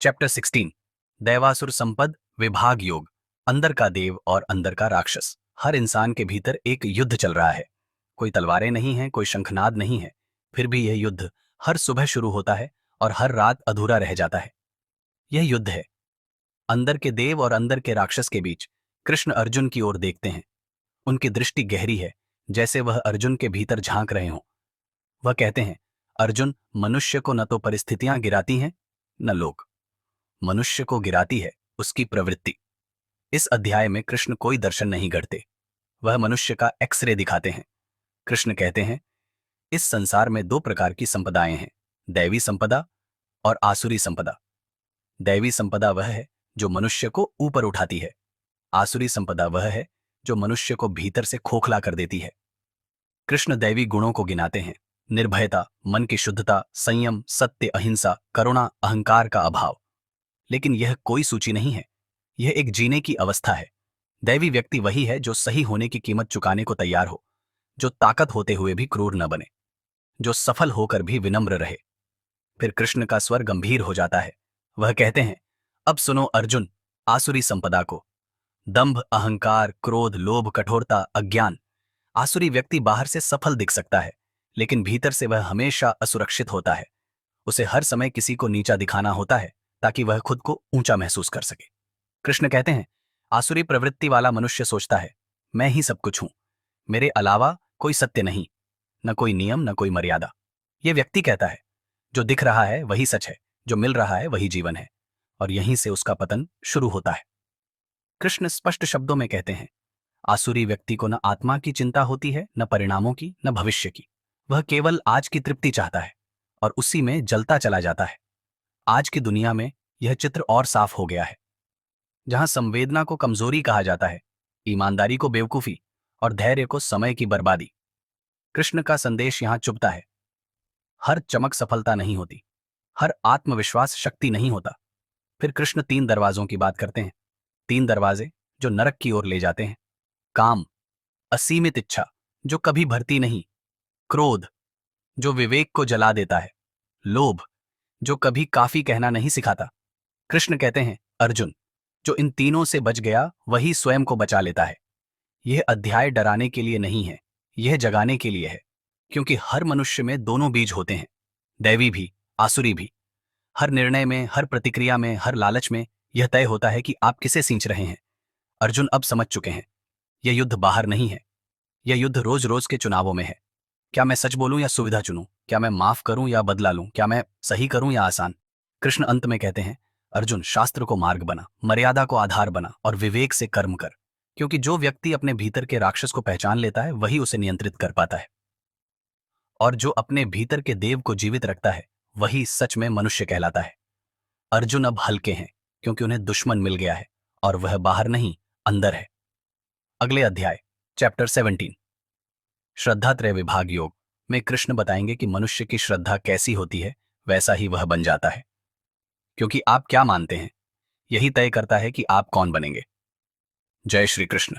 Chapter 16 दैवासुर संपद विभाग योग। अंदर का देव और अंदर का राक्षस। हर इंसान के भीतर एक युद्ध चल रहा है। कोई तलवारें नहीं है, कोई शंखनाद नहीं है, फिर भी यह युद्ध हर सुबह शुरू होता है और हर रात अधूरा रह जाता है। यह युद्ध है अंदर के देव और अंदर के राक्षस के बीच। कृष्ण अर्जुन की ओर देखते हैं। उनकी दृष्टि गहरी है, जैसे वह अर्जुन के भीतर झांक रहे हों। वह कहते हैं, अर्जुन, मनुष्य को न तो परिस्थितियां गिराती हैं, न लोग। मनुष्य को गिराती है उसकी प्रवृत्ति। इस अध्याय में कृष्ण कोई दर्शन नहीं गढ़ते, वह मनुष्य का एक्सरे दिखाते हैं। कृष्ण कहते हैं, इस संसार में दो प्रकार की संपदाएं हैं, दैवी संपदा और आसुरी संपदा। दैवी संपदा वह है जो मनुष्य को ऊपर उठाती है, आसुरी संपदा वह है जो मनुष्य को भीतर से खोखला कर देती है। कृष्ण दैवी गुणों को गिनाते हैं, निर्भयता, मन की शुद्धता, संयम, सत्य, अहिंसा, करुणा, अहंकार का अभाव। लेकिन यह कोई सूची नहीं है, यह एक जीने की अवस्था है। दैवी व्यक्ति वही है जो सही होने की कीमत चुकाने को तैयार हो, जो ताकत होते हुए भी क्रूर न बने, जो सफल होकर भी विनम्र रहे। फिर कृष्ण का स्वर गंभीर हो जाता है। वह कहते हैं, अब सुनो अर्जुन, आसुरी संपदा को। दंभ, अहंकार, क्रोध, लोभ, कठोरता, अज्ञान। आसुरी व्यक्ति बाहर से सफल दिख सकता है, लेकिन भीतर से वह हमेशा असुरक्षित होता है। उसे हर समय किसी को नीचा दिखाना होता है ताकि वह खुद को ऊंचा महसूस कर सके। कृष्ण कहते हैं, आसुरी प्रवृत्ति वाला मनुष्य सोचता है, मैं ही सब कुछ हूं, मेरे अलावा कोई सत्य नहीं, न कोई नियम, न कोई मर्यादा। यह व्यक्ति कहता है, जो दिख रहा है वही सच है, जो मिल रहा है वही जीवन है, और यहीं से उसका पतन शुरू होता है। कृष्ण स्पष्ट शब्दों में कहते हैं, आसुरी व्यक्ति को न आत्मा की चिंता होती है, न परिणामों की, न भविष्य की। वह केवल आज की तृप्ति चाहता है और उसी में जलता चला जाता है। आज की दुनिया में यह चित्र और साफ हो गया है, जहां संवेदना को कमजोरी कहा जाता है, ईमानदारी को बेवकूफी और धैर्य को समय की बर्बादी। कृष्ण का संदेश यहां चुभता है, हर चमक सफलता नहीं होती, हर आत्मविश्वास शक्ति नहीं होता। फिर कृष्ण 3 दरवाजों की बात करते हैं, 3 दरवाजे जो नरक की ओर ले जाते हैं। काम, असीमित इच्छा जो कभी भरती नहीं। क्रोध, जो विवेक को जला देता है। लोभ, जो कभी काफी कहना नहीं सिखाता। कृष्ण कहते हैं, अर्जुन, जो इन तीनों से बच गया वही स्वयं को बचा लेता है। यह अध्याय डराने के लिए नहीं है, यह जगाने के लिए है, क्योंकि हर मनुष्य में दोनों बीज होते हैं, दैवी भी, आसुरी भी। हर निर्णय में, हर प्रतिक्रिया में, हर लालच में यह तय होता है कि आप किसे सींच रहे हैं। अर्जुन अब समझ चुके हैं, यह युद्ध बाहर नहीं है, यह युद्ध रोज रोज के चुनावों में है। क्या मैं सच बोलूं या सुविधा चुनूं? क्या मैं माफ करूं या बदला लूं? क्या मैं सही करूं या आसान? कृष्ण अंत में कहते हैं, अर्जुन, शास्त्र को मार्ग बना, मर्यादा को आधार बना और विवेक से कर्म कर, क्योंकि जो व्यक्ति अपने भीतर के राक्षस को पहचान लेता है वही उसे नियंत्रित कर पाता है, और जो अपने भीतर के देव को जीवित रखता है वही सच में मनुष्य कहलाता है। अर्जुन अब हल्के हैं, क्योंकि उन्हें दुश्मन मिल गया है और वह बाहर नहीं, अंदर है। अगले अध्याय, चैप्टर 17 श्रद्धात्रय विभाग योग में कृष्ण बताएंगे कि मनुष्य की श्रद्धा कैसी होती है, वैसा ही वह बन जाता है। क्योंकि आप क्या मानते हैं, यही तय करता है कि आप कौन बनेंगे। जय श्री कृष्ण।